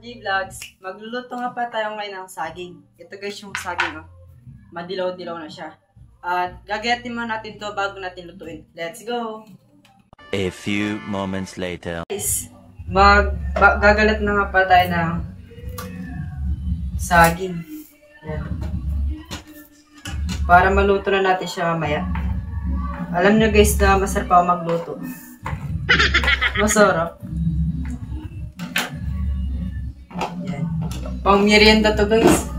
G Vlogs. Magluluto nga pa tayo ngayon ng saging. Ito guys yung saging. Oh. Madilaw-dilaw na siya. At gagayatin mo natin to bago natin lutuin. Let's go! A few moments later. Guys, gagalat na nga pa tayo ng saging. Yan. Para maluto na natin siya mamaya. Alam nyo guys na masarap ako magluto. Masarap. Yan. Pang merienda to guys.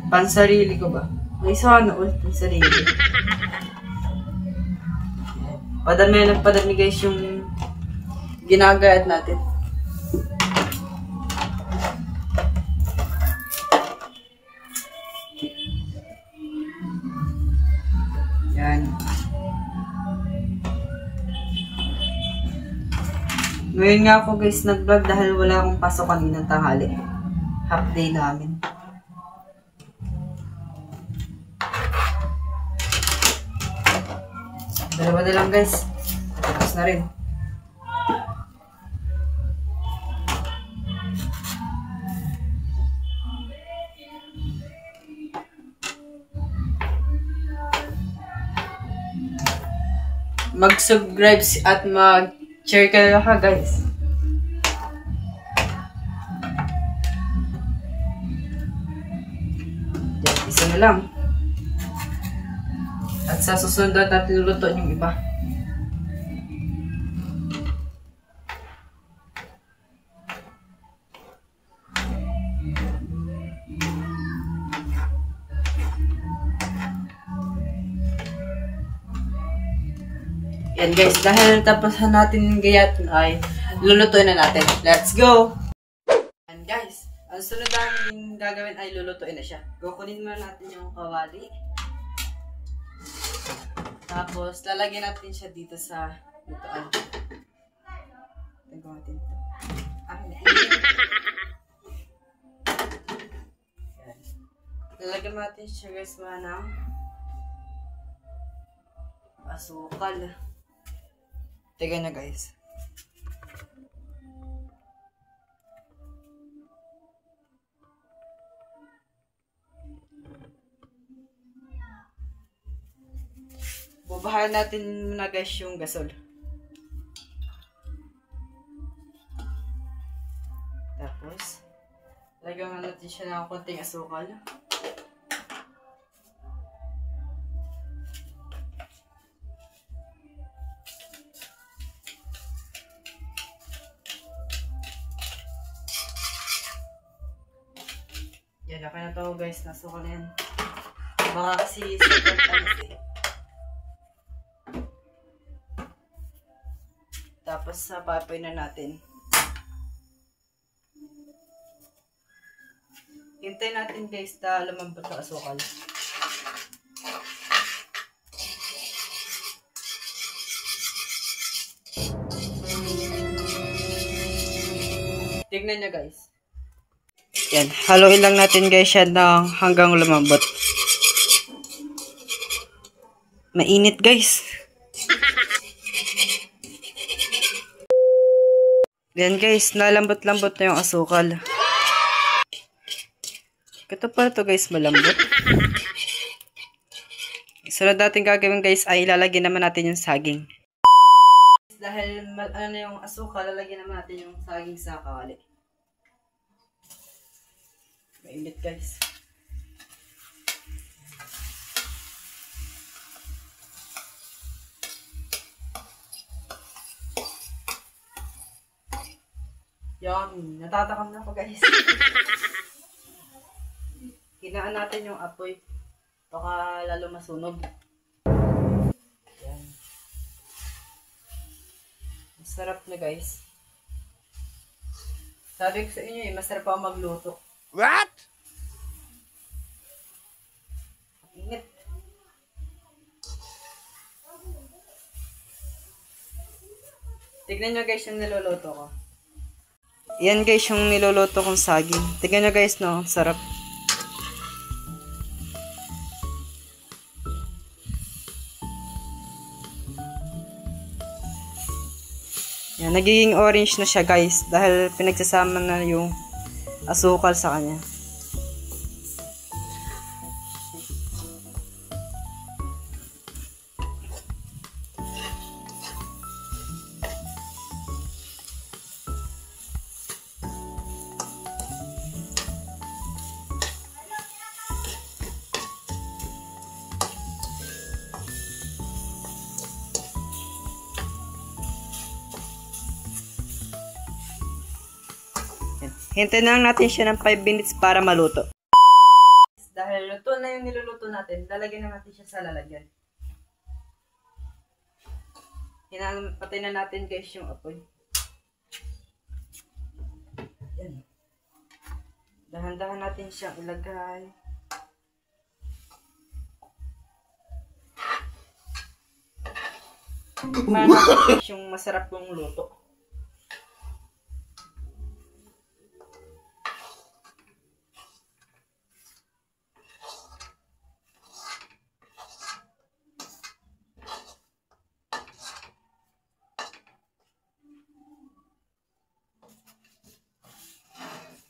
Pansarili ko ba? May sana all pansarili. Padami guys yung ginagayat natin. Yan. Ngayon nga ako guys nag-vlog dahil wala akong pasok kaninang tanghali. Half day namin. Dalawa na lang guys. Tapos na rin. Mag-subscribe at mag-share kayo ha guys. Yan, isa na lang. At sa susunod natin luluto yung iba. Yan guys, dahil tapos natin yung gayat ay lulutuin na natin. Let's go! Yan guys, ang sunod natin gagawin ay lulutuin na siya. Kukunin muna natin yung kawali. Tapos, lalagyan natin siya dito sa lutuan. Lagyan natin ito. Lalagyan natin siya guys ng asukal. Tignan na guys. Bubahan natin muna guys yung gasol. Tapos, lagyan natin siya ng konting asukal. Yan, laki na to guys, nasukal na yan. Baka kasi second times eh. Tapos sa papoy na natin. Hintay natin guys na lumambot ang asukal. Tignan nyo guys. Yan, haluin lang natin guys yan ng hanggang lumambot. Mainit guys. Yan guys, nalambot-lambot na yung asukal. Ito pa to guys, malambot. Sunod natin gagawin guys ay ilalagyan naman natin yung saging. Dahil ano na yung asukal, lalagyan naman natin yung saging sa kawali. Mainit guys. Yummy. Natatakam na ako guys. Hinaan natin yung apoy. Baka lalo masunog. Yan. Masarap na guys. Sabi ko sa inyo masarap ako magluto. What? Init. Tignan nyo guys yung niluluto ko. Yan guys yung niluluto kong saging. Tignan nyo guys no, sarap. Yan, nagiging orange na siya guys dahil pinagsasama na yung asukal sa kanya. Hintayin lang natin siya ng 5 minutes para maluto. Dahil luto na yung niluluto natin, lalagyan na natin siya sa lalagyan. Patay na natin guys yung apoy. Yan. Dahan-dahan natin siyang ilagay. Para natin yung masarap yung luto.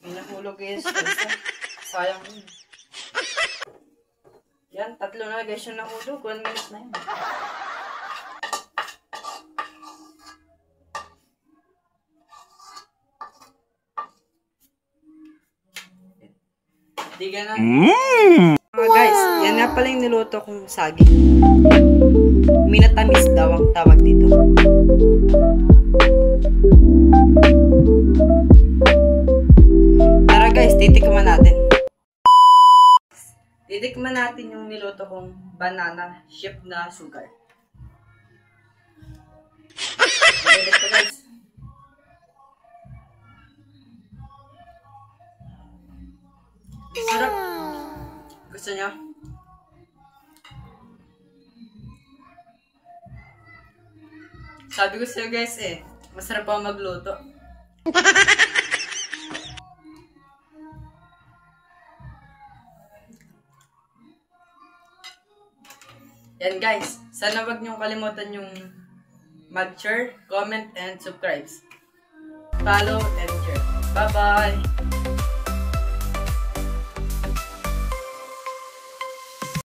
May nahulog guys. Sayang yun. Yan, 3 na guys yung nahulog. 1 minute na yun. Diga na. Guys, yan na pala yung niluto kong saging. Minatamis daw ang tawag dito. Tara guys, titikman natin. Titikman natin yung niluto kong banana chip na sugar. Ulit pa guys. Sarap. Gusto niyo? Sabi ko sa'yo guys masarap ako magluto. Yan guys, sana wag niyong kalimutan yung mag-share, comment, and subscribe. Follow and share. Bye-bye!